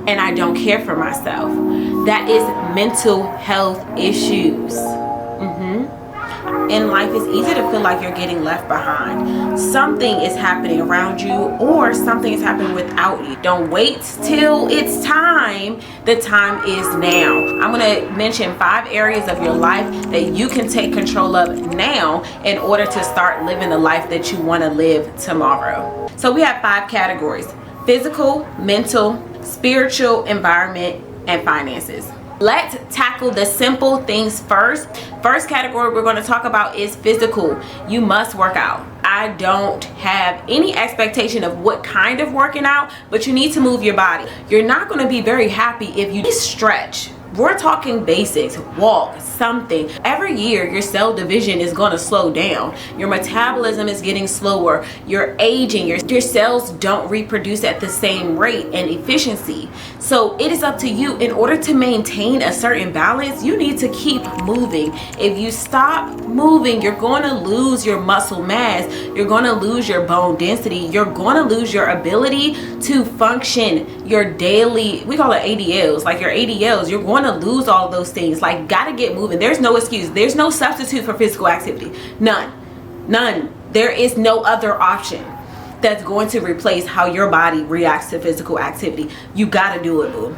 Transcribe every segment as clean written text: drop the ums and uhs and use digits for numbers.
and I don't care for myself. That is mental health issues. In life, it's easy to feel like you're getting left behind. Something is happening around you, or something is happening without you. Don't wait till it's time. The time is now. I'm going to mention 5 areas of your life that you can take control of now in order to start living the life that you want to live tomorrow. So we have 5 categories: physical, mental, spiritual, environment, and finances. Let's tackle the simple things first. First category we're going to talk about is physical. You must work out. I don't have any expectation of what kind of working out, but you need to move your body. You're not going to be very happy if you stretch. We're talking basics, walk, something. Every year your cell division is going to slow down. Your metabolism is getting slower. You're aging. Your cells don't reproduce at the same rate and efficiency. So it is up to you. In order to maintain a certain balance, you need to keep moving. If you stop moving, you're going to lose your muscle mass. You're going to lose your bone density. You're going to lose your ability to function your daily, we call it ADLs, like your ADLs. You're going to lose all of those things. Like, gotta get moving. There's no excuse. There's no substitute for physical activity. None. There is no other option that's going to replace how your body reacts to physical activity. You gotta do it, boo.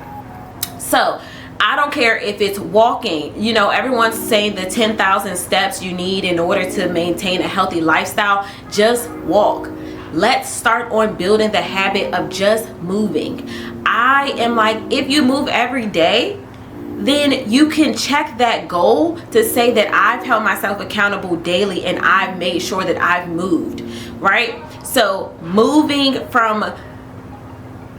So I don't care if it's walking. You know, everyone's saying the 10,000 steps you need in order to maintain a healthy lifestyle. Just walk. Let's start on building the habit of just moving. I am like, if you move every day, then you can check that goal to say that I've held myself accountable daily and I've made sure that I've moved, right? So moving from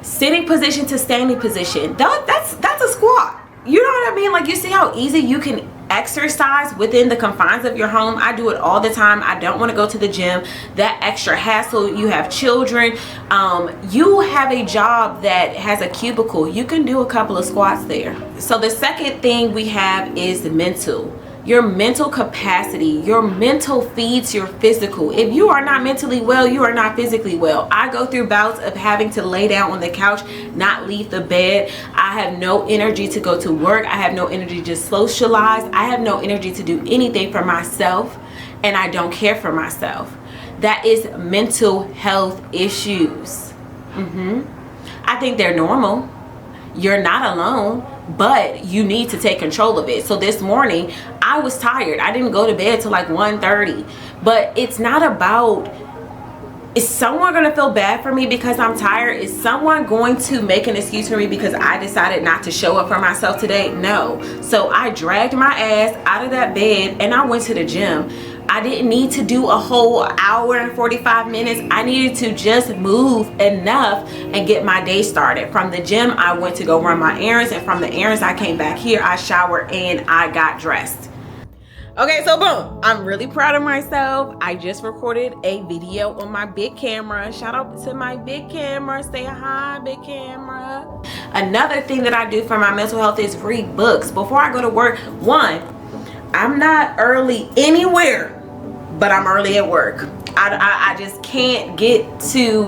sitting position to standing position, that's a squat. You know what I mean? Like, you see how easy you can exercise within the confines of your home. I do it all the time. I don't want to go to the gym. That extra hassle. You have children, you have a job that has a cubicle. You can do a couple of squats there. So the second thing we have is the mental. Your mental capacity. Your mental feeds your physical. If you are not mentally well, you are not physically well. I go through bouts of having to lay down on the couch, not leave the bed. I have no energy to go to work. I have no energy to socialize. I have no energy to do anything for myself, and I don't care for myself. That is mental health issues. I think they're normal. You're not alone, but you need to take control of it. So this morning I was tired. I didn't go to bed till like 1:30, but it's not about, is someone going to feel bad for me because I'm tired? Is someone going to make an excuse for me because I decided not to show up for myself today? No. So I dragged my ass out of that bed and I went to the gym. I didn't need to do a whole hour and 45 minutes. I needed to just move enough and get my day started. From the gym, I went to go run my errands, and from the errands, I came back here, I showered, and I got dressed. Okay, so boom, I'm really proud of myself. I just recorded a video on my big camera. Shout out to my big camera. Say hi, big camera. Another thing that I do for my mental health is read books. Before I go to work, I'm not early anywhere, but I'm early at work. I just can't get to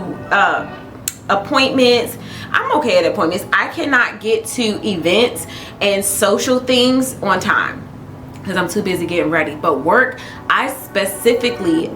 appointments. I'm okay at appointments. I cannot get to events and social things on time because I'm too busy getting ready. But work, I specifically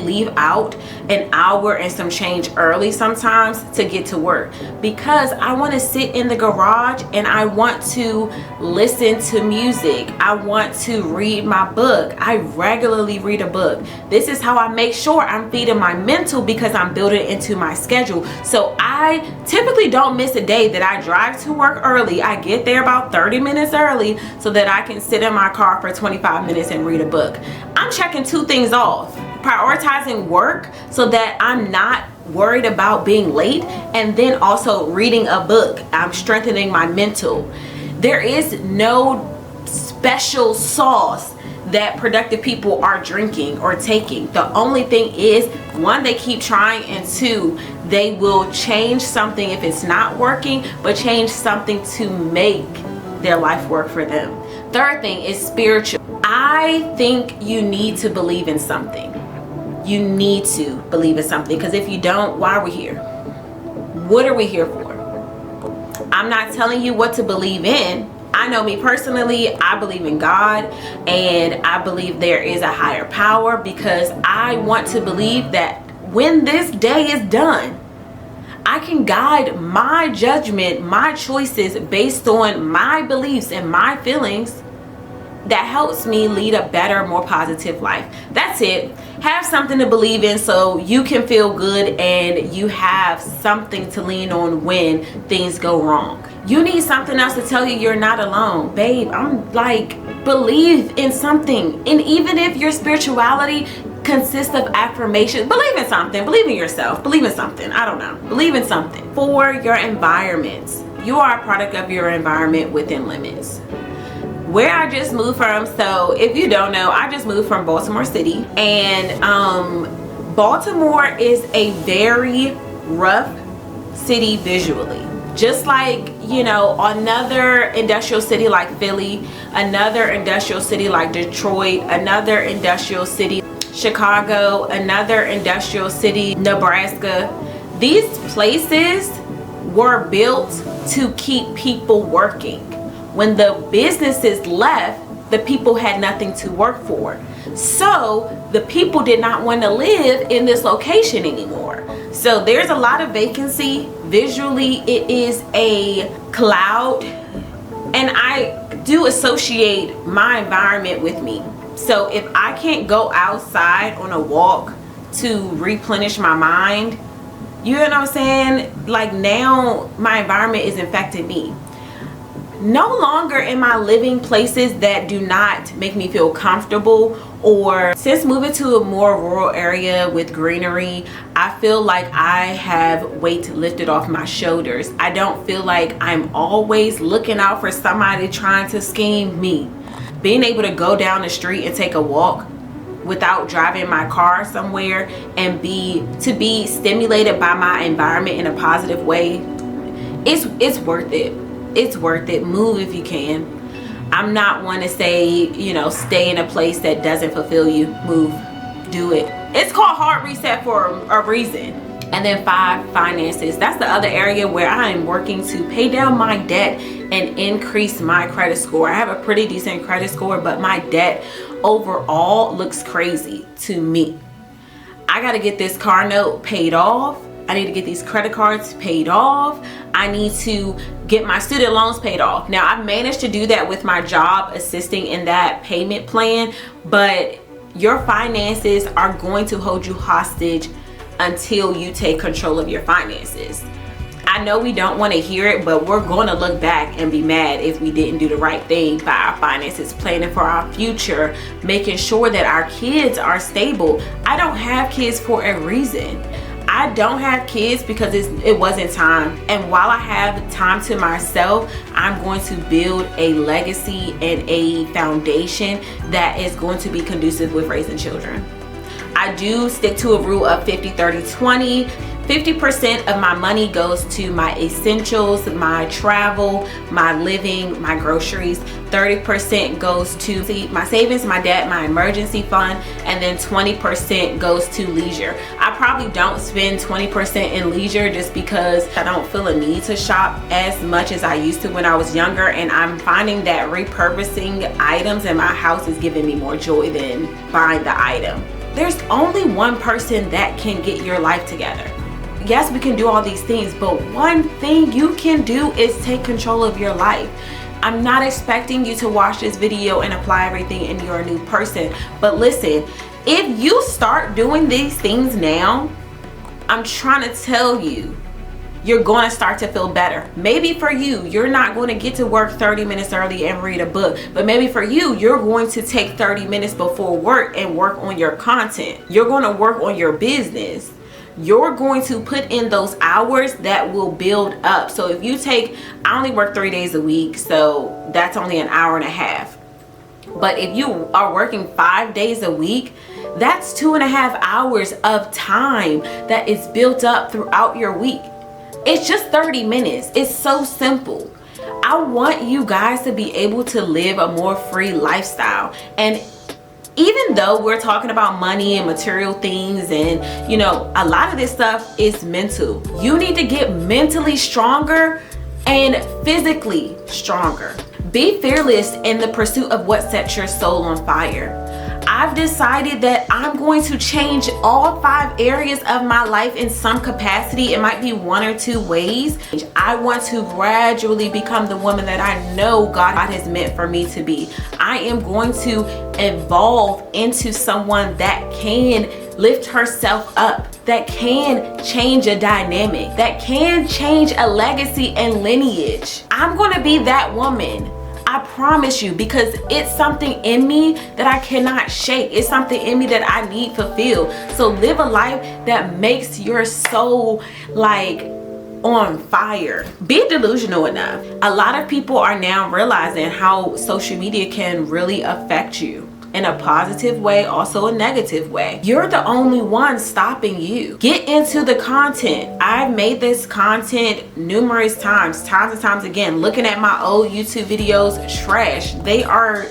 leave out an hour and some change early sometimes to get to work, because I want to sit in the garage and I want to listen to music. I want to read my book. I regularly read a book. This is how I make sure I'm feeding my mental, because I'm building it into my schedule. So I typically don't miss a day that I drive to work early. I get there about 30 minutes early so that I can sit in my car for 25 minutes and read a book. I'm checking 2 things off: prioritizing work so that I'm not worried about being late, and then also reading a book. I'm strengthening my mental. There is no special sauce that productive people are drinking or taking. The only thing is, 1, they keep trying, and 2, they will change something if it's not working, but change something to make their life work for them. Third thing is spiritual. I think you need to believe in something. You need to believe in something, because if you don't, why are we here? What are we here for? I'm not telling you what to believe in. I know me personally, I believe in God, and I believe there is a higher power, because I want to believe that when this day is done, I can guide my judgment, my choices based on my beliefs and my feelings that helps me lead a better, more positive life. That's it. Have something to believe in so you can feel good and you have something to lean on when things go wrong. You need something else to tell you you're not alone. Babe, I'm like, believe in something. And even if your spirituality consists of affirmation, believe in something. Believe in yourself. Believe in something. I don't know. Believe in something. For your environments, you are a product of your environment within limits. Where I just moved from, so if you don't know, I just moved from Baltimore City, and Baltimore is a very rough city visually. Just like, you know, another industrial city like Philly, another industrial city like Detroit, another industrial city Chicago, another industrial city Nebraska. These places were built to keep people working. When the businesses left, the people had nothing to work for. So the people did not want to live in this location anymore. So there's a lot of vacancy. Visually, it is a cloud. And I do associate my environment with me. So if I can't go outside on a walk to replenish my mind, you know what I'm saying? Like, now my environment is infecting me. No longer am I living places that do not make me feel comfortable, or since moving to a more rural area with greenery, I feel like I have weight lifted off my shoulders. I don't feel like I'm always looking out for somebody trying to scheme me. Being able to go down the street and take a walk without driving my car somewhere and be stimulated by my environment in a positive way, it's worth it. It's worth it. Move if you can. I'm not one to say, you know, stay in a place that doesn't fulfill you. Move. Do it. It's called hard reset for a reason. And then 5, finances. That's the other area where I am working to pay down my debt and increase my credit score. I have a pretty decent credit score, but my debt overall looks crazy to me. I got to get this car note paid off. I need to get these credit cards paid off. I need to get my student loans paid off. Now, I've managed to do that with my job, assisting in that payment plan, but your finances are going to hold you hostage until you take control of your finances. I know we don't want to hear it, but we're going to look back and be mad if we didn't do the right thing by our finances, planning for our future, making sure that our kids are stable. I don't have kids for a reason. I don't have kids because it wasn't time. And while I have time to myself, I'm going to build a legacy and a foundation that is going to be conducive with raising children. I do stick to a rule of 50, 30, 20. 50% of my money goes to my essentials, my travel, my living, my groceries. 30% goes to my savings, my debt, my emergency fund, and then 20% goes to leisure. I probably don't spend 20% in leisure just because I don't feel a need to shop as much as I used to when I was younger, and I'm finding that repurposing items in my house is giving me more joy than buying the item. There's only one person that can get your life together. Yes, we can do all these things, but one thing you can do is take control of your life. I'm not expecting you to watch this video and apply everything and you're a new person. But listen, if you start doing these things now, I'm trying to tell you, you're going to start to feel better. Maybe for you, you're not going to get to work 30 minutes early and read a book, but maybe for you, you're going to take 30 minutes before work and work on your content. You're going to work on your business. You're going to put in those hours that will build up. So if you take, I only work 3 days a week, so that's only an hour and a half. But if you are working 5 days a week, that's 2.5 hours of time that is built up throughout your week. It's just 30 minutes. It's so simple. I want you guys to be able to live a more free lifestyle. And even though we're talking about money and material things, and you know, a lot of this stuff is mental. You need to get mentally stronger and physically stronger. Be fearless in the pursuit of what sets your soul on fire. I've decided that I'm going to change all 5 areas of my life in some capacity. It might be 1 or 2 ways. I want to gradually become the woman that I know God has meant for me to be. I am going to evolve into someone that can lift herself up, that can change a dynamic, that can change a legacy and lineage. I'm going to be that woman. I promise you, because it's something in me that I cannot shake. It's something in me that I need fulfilled. So live a life that makes your soul like on fire. Be delusional enough. A lot of people are now realizing how social media can really affect you in a positive way, also a negative way. You're the only one stopping you. Get into the content. I've made this content numerous times and times again. Looking at my old YouTube videos, trash. They are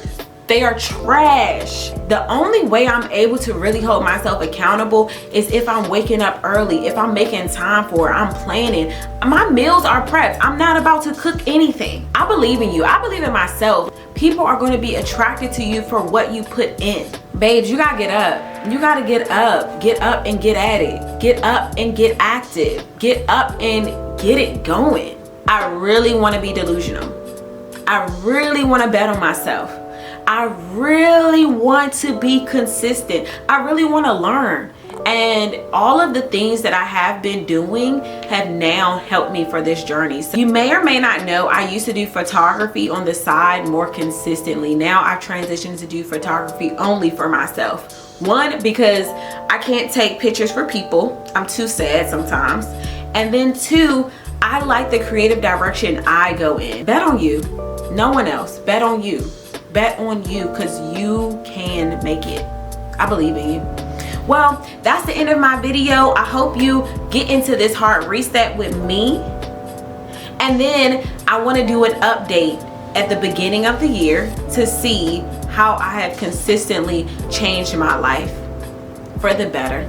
trash. The only way I'm able to really hold myself accountable is if I'm waking up early, if I'm making time for it, I'm planning. My meals are prepped. I'm not about to cook anything. I believe in you. I believe in myself. People are going to be attracted to you for what you put in. Babes, you gotta get up. You gotta get up. Get up and get at it. Get up and get active. Get up and get it going. I really want to be delusional. I really want to bet on myself. I really want to be consistent. I really want to learn. And all of the things that I have been doing have now helped me for this journey. So you may or may not know, I used to do photography on the side more consistently. Now I've transitioned to do photography only for myself. 1, because I can't take pictures for people. I'm too sad sometimes. And then 2, I like the creative direction I go in. Bet on you. No one else. Bet on you. Bet on you, because you can make it. I believe in you. Well, that's the end of my video. I hope you get into this hard reset with me. And then I want to do an update at the beginning of the year to see how I have consistently changed my life for the better.